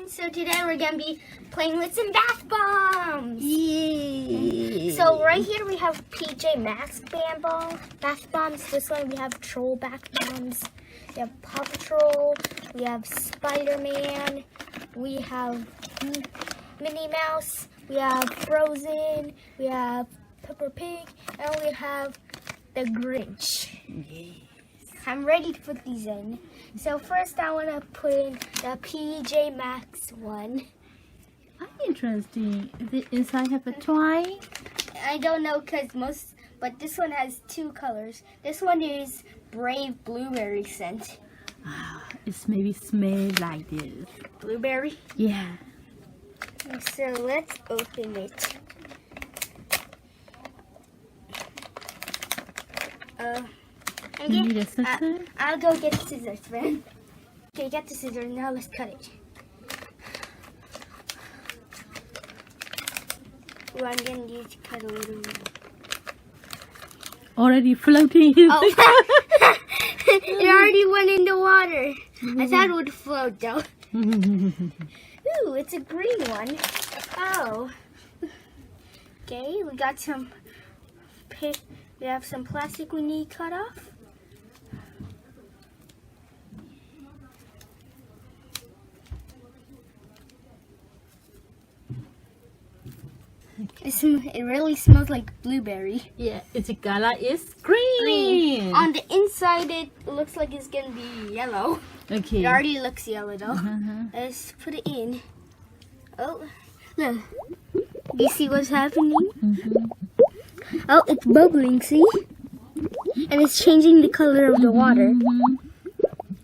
So today we're gonna be playing with some bath bombs. Yay! So right here we have PJ Masks bath bombs. This one we have Troll bath bombs. We have Paw Patrol. We have Spider-Man. We have Minnie Mouse. We have Frozen. We have Peppa Pig, and we have the Grinch. Yes. I'm ready to put these in. So first I want to put in the PJ Masks one. Interesting. The inside have a toy. I don't know but this one has two colors. This one is Brave Blueberry scent. It's maybe smell like this. Blueberry? Yeah. So let's open it. You need a scissors? I'll go get the scissors, man. Okay, get the scissors. Now let's cut it. Ooh, I'm gonna need to cut a little more. Already floating. Oh, it already went in the water. I thought it would float though. Ooh, it's a green one. Oh. Okay, we got some. We have some plastic we need cut off. It really smells like blueberry. Yeah, its color is green. On the inside, it looks like it's gonna be yellow. Okay. It already looks yellow though. Let's put it in. Oh, look. Do you see what's happening? Oh, it's bubbling, see? And it's changing the color of the water.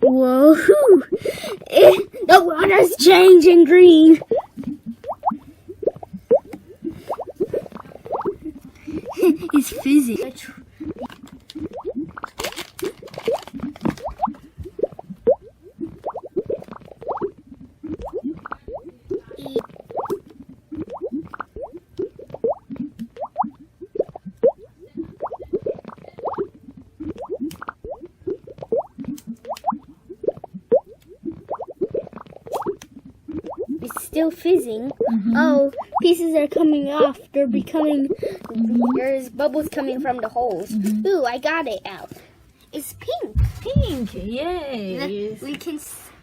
Whoa. The water's changing green. It's fizzy. It's still fizzing. Oh, pieces are coming off. They're becoming. There's bubbles coming from the holes. Ooh, I got it out. It's pink. Pink. Yay.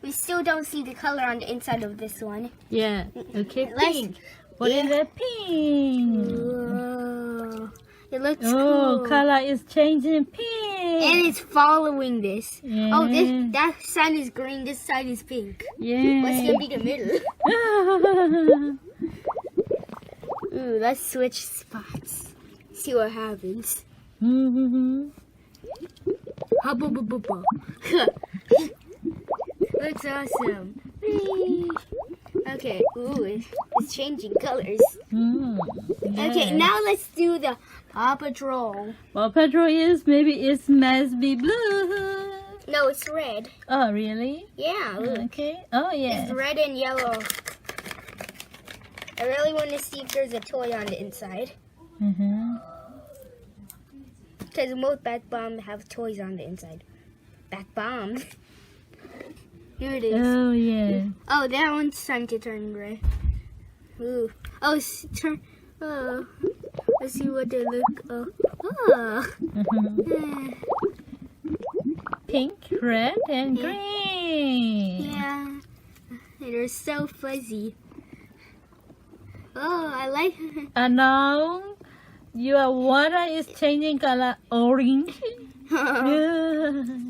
We still don't see the color on the inside of this one. Yeah. Okay. Pink. What is that pink? Whoa. It looks Oh, cool. color is changing pink. And it's following this. Yeah. Oh, that side is green. This side is pink. Yeah. What's gonna be the middle? Ooh, let's switch spots. See what happens. Hubba-bubba-bubba. Looks awesome. Whee! Okay, ooh, it's changing colors. Okay, now let's do the Paw Patrol. Paw Patrol it must be blue. No, it's red. Oh, really? Yeah, look. Okay. Oh, yeah. It's red and yellow. I really want to see if there's a toy on the inside. Because most bath bombs have toys on the inside. Bath bombs. Here it is. Oh, yeah. Oh, that one's time to turn gray. Ooh. Oh, turn. Oh. Let's see what they look. Oh. Oh. Pink, red, and green. Yeah. They're so fuzzy. Oh, I like it. And now your water is changing color orange.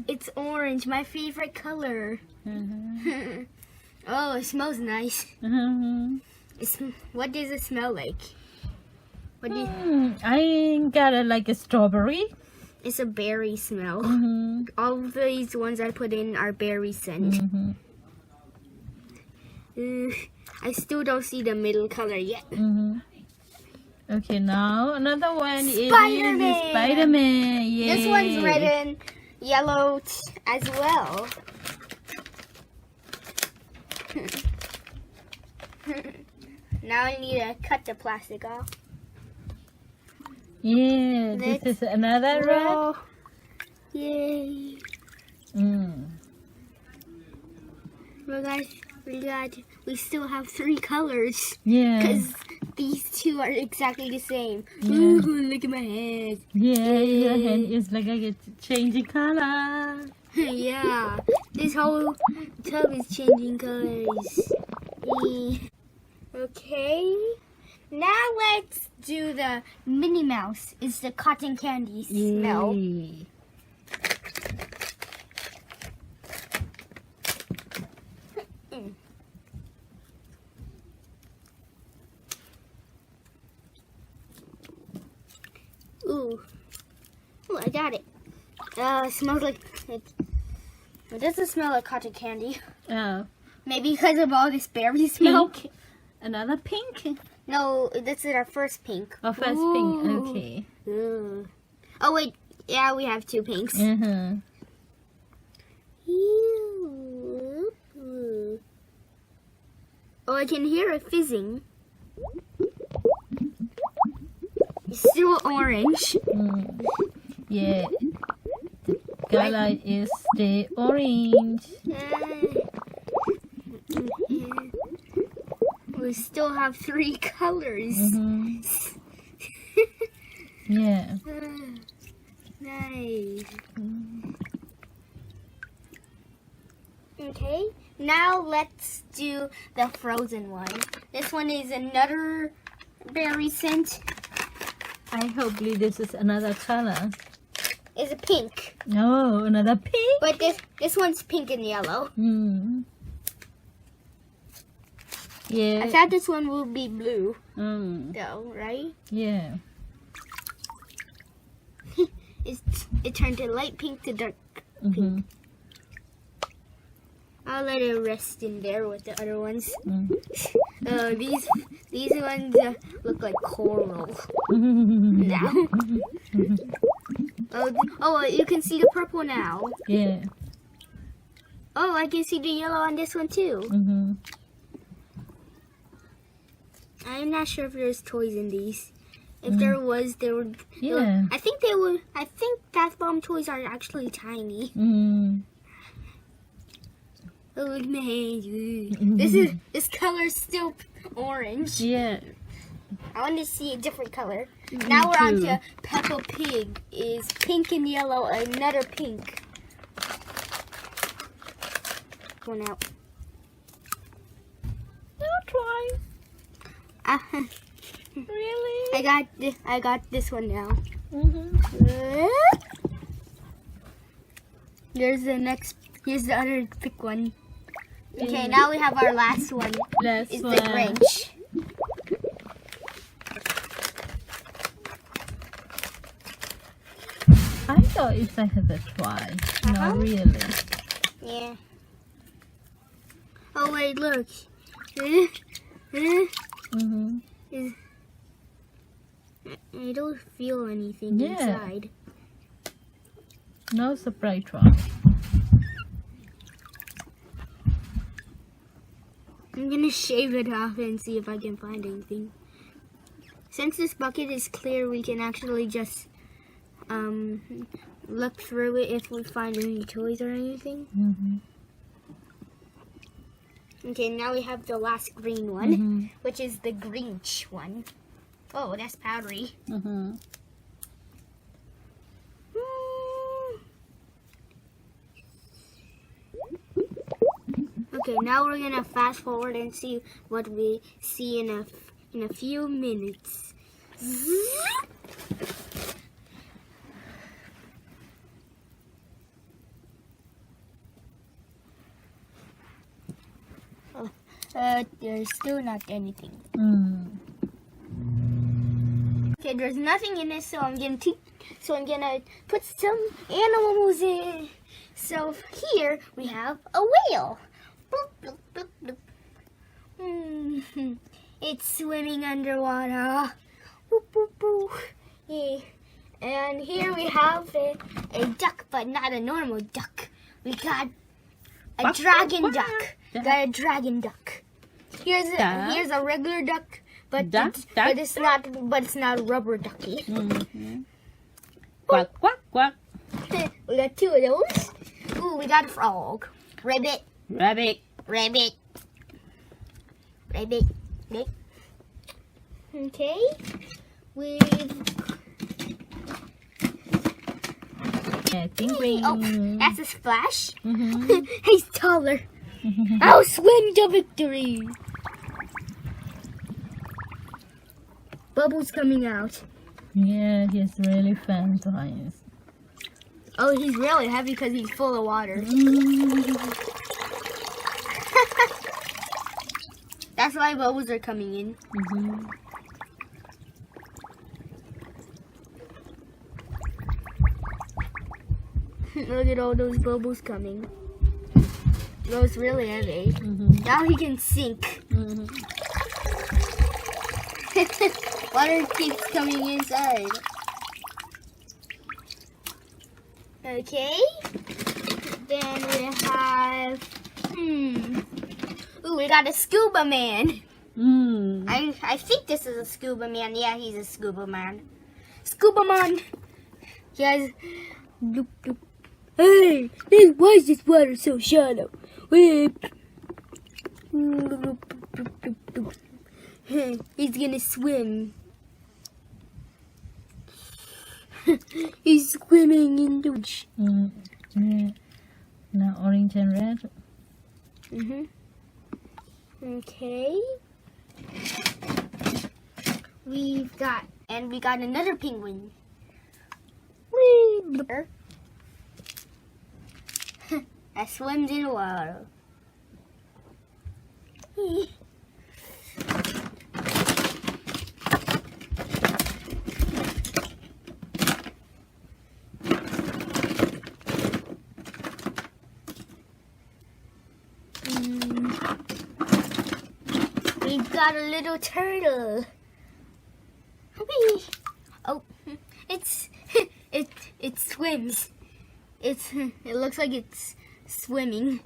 It's orange, my favorite color. Oh, it smells nice. What does it smell like? What do you... I got it like a strawberry. It's a berry smell. All of these ones I put in are berry scent. I still don't see the middle color yet. Okay, now another one Spider-Man. is Spider-Man. Yay. This one's red and yellow as well. Now I need to cut the plastic off. Yeah, this is another red. Yay. Mm. Well, guys, We still have 3 colors. Yeah. Because these 2 are exactly the same. Yeah. Ooh, look at my head. Yeah, your hand is like it's changing color. Yeah, this whole tub is changing colors. Okay, now let's do the Minnie Mouse. It's the cotton candy smell. Yay. Ooh, I got it. It smells like it doesn't smell like cotton candy. Oh, Maybe because of all this berry smell. pink. Another pink. No, this is our first pink. Oh, first Ooh. pink. Okay. Ooh. Oh wait, yeah, we have 2 pinks. Uh-huh. Oh, I can hear it fizzing. It's still orange. Yeah. The color is the orange. We still have 3 colors. Mm-hmm. Yeah. Nice. Okay, now let's do the frozen one. This one is another berry scent. I hope this is another color. It's a pink, Oh, another pink. but this one's pink and yellow. Yeah. I thought this one would be blue, Mm. though, right? Yeah. It turned to light pink to dark Mm-hmm. pink. I'll let it rest in there with the other ones. These ones look like coral now. Oh, you can see the purple now. Yeah. Oh, I can see the yellow on this one too. Mm-hmm. I'm not sure if there's toys in these. If there was, there would. Yeah. I think they would. I think bath bomb toys are actually tiny. Mm. Oh, look at my hands. This color is still orange. Yeah. I want to see a different color. Me Now we're on too. to Peppa Pig. Is pink and yellow, another pink. One out. I'll try. Really? I got this one now. Mm-hmm. Here's the other thick one. Okay, now we have our last one. Last It's one. the Grinch. I thought if I had a try. Not really. Yeah. Oh wait, look. Mm-hmm. I don't feel anything Yeah. inside. No surprise try. I'm gonna shave it off and see if I can find anything. Since this bucket is clear, we can actually just look through it if we find any toys or anything. Mm-hmm. Okay, now we have the last green one, Mm-hmm. which is the Grinch one. Oh, that's powdery. Mm-hmm. Okay, now we're gonna fast forward and see what we see in a few minutes. There's still not anything. Mm. Okay, there's nothing in it, so I'm gonna put some animals in. So here we have a whale. Bloop, bloop, bloop, bloop. It's swimming underwater. Boop, boop, boop. Yeah. And here we have a duck, but not a normal duck. We got a Quack, dragon quack, duck. quack. Got a dragon duck. Here's a regular duck, but it's not a rubber ducky. Mm-hmm. Quack, quack, quack. We got 2 of those. Ooh, we got a frog. Rabbit, Rabbit. rabbit. Right, big. Okay. Penguin. Oh, that's a splash. Mm-hmm. He's taller. I'll swim to victory. Bubbles coming out. Yeah, he's really fun to ice. Oh, he's really heavy because he's full of water. That's why bubbles are coming in. Mm-hmm. Look at all those bubbles coming. Oh, it's really heavy. Mm-hmm. Now he can sink. Mm-hmm. Water keeps coming inside. Okay. Then we have... Ooh, we got a scuba man. Mm. I think this is a scuba man. Yeah, he's a scuba man. Scuba man. He has... Bloop, bloop. Hey, why is this water so shallow? He's gonna swim. He's swimming in the beach. Yeah. Now orange and red. Okay. We got another penguin. Whee! That swims in the water. We've got a little turtle. Whee! Oh, it swims. It looks like it's swimming.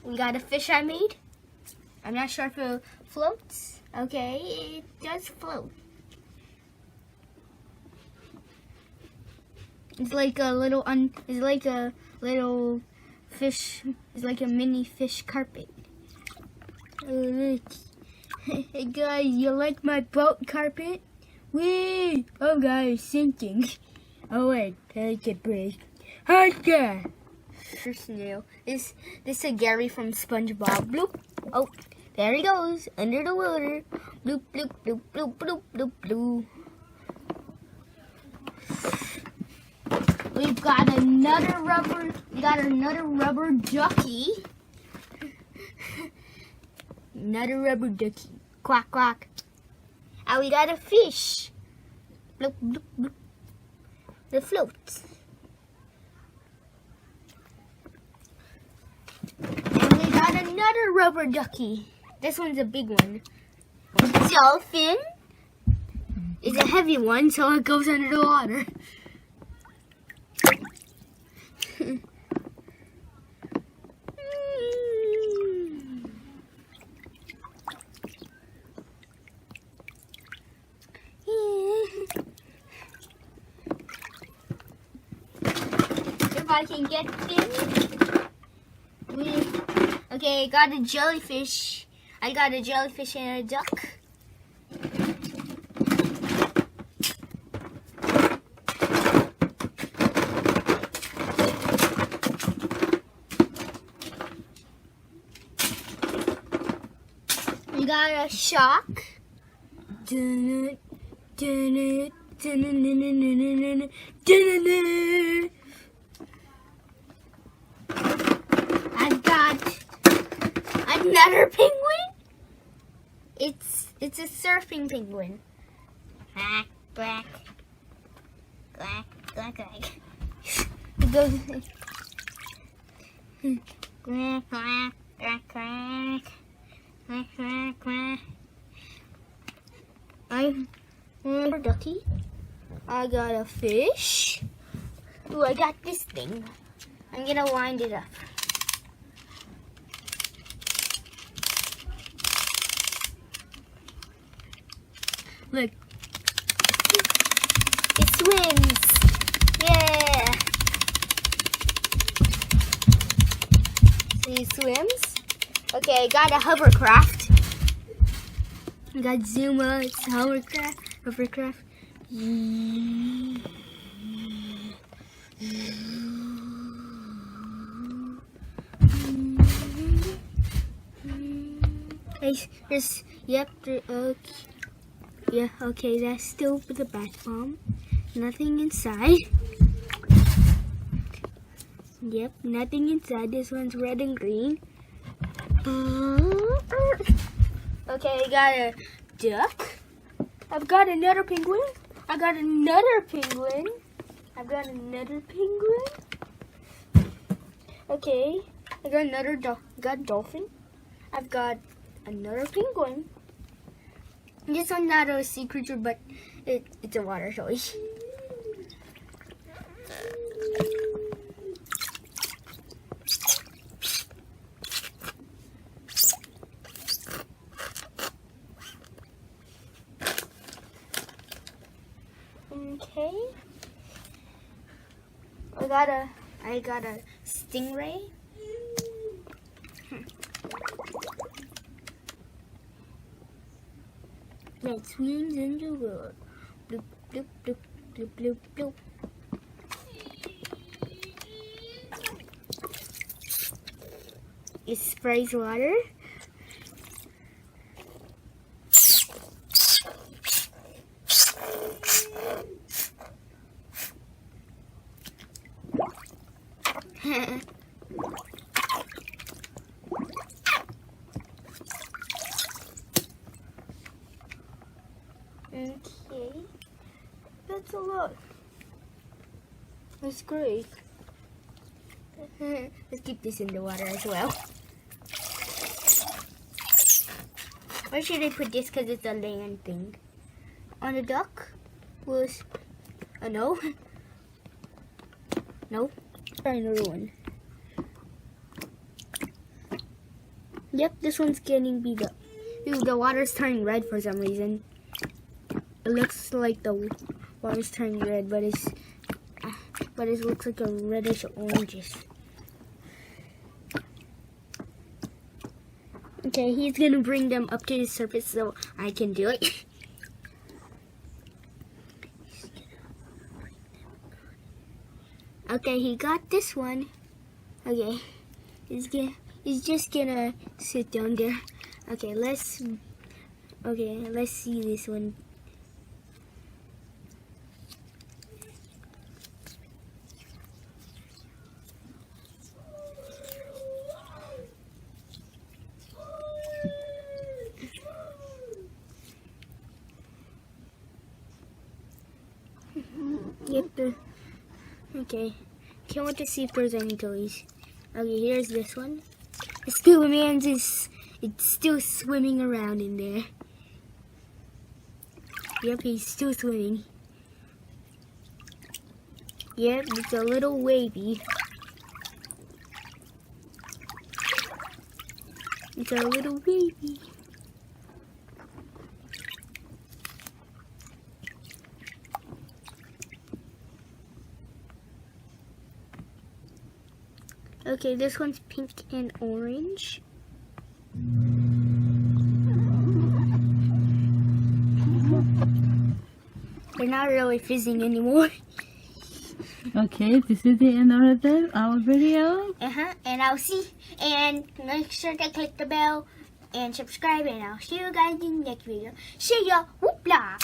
We got a fish I made. I'm not sure if it floats. Okay, it does float. It's like a little fish. It's like a mini fish carpet. Hey guys, you like my boat carpet? Whee! Oh guys, sinking. Oh wait, take a break. Okay. Snail. This is Gary from SpongeBob. Bloop. Oh, there he goes under the water. Bloop bloop bloop bloop bloop bloop bloop. We've got another rubber ducky. Another rubber ducky. Quack quack. And we got a fish. Bloop bloop bloop. The floats. And we got another rubber ducky. This one's a big one. Dolphin is a heavy one, so it goes under the water. If I can get them. Okay, got a jellyfish. I got a jellyfish and a duck. We got a shark. I've got another penguin. It's a surfing penguin. Quack quack quack quack quack. It goes quack quack quack quack quack quack quack. I'm a ducky. I got a fish. Ooh, I got this thing. I'm gonna wind it up. Look. It swims. Yeah. he swims. Okay, I got a hovercraft. I got Zuma, it's hovercraft. Okay, that's still the bath bomb. Nothing inside. Yep, nothing inside. This one's red and green. Okay, I got a duck. I've got another penguin. I got another penguin. I've got another penguin. Okay, I got another dolphin. I've got another penguin. This one's not a sea creature, but it's a water toy. Okay. I got a stingray. That swims in the water. Bloop, bloop, bloop, bloop, bloop, bloop. It sprays water. Okay, that's a lot. That's great. Let's keep this in the water as well. Where should I put this? Because it's a land thing. On the duck was no. No. Try another one. Yep, this one's getting beat up. Ew, the water's turning red for some reason. It looks like the water's turning red, but it looks like a reddish orangish. Okay, he's gonna bring them up to the surface so I can do it. Okay, he got this one. Okay, he's just gonna sit down there. Okay, let's see this one. Yep. Okay. Can't wait to see if there's any toys. Okay, here's this one. The scuba man's it's still swimming around in there. Yep, he's still swimming. Yep, it's a little wavy. It's a little wavy. Okay, this one's pink and orange. They're not really fizzing anymore. Okay, this is the end of our video. And I'll see. And make sure to click the bell and subscribe. And I'll see you guys in the next video. See ya. Whoopla.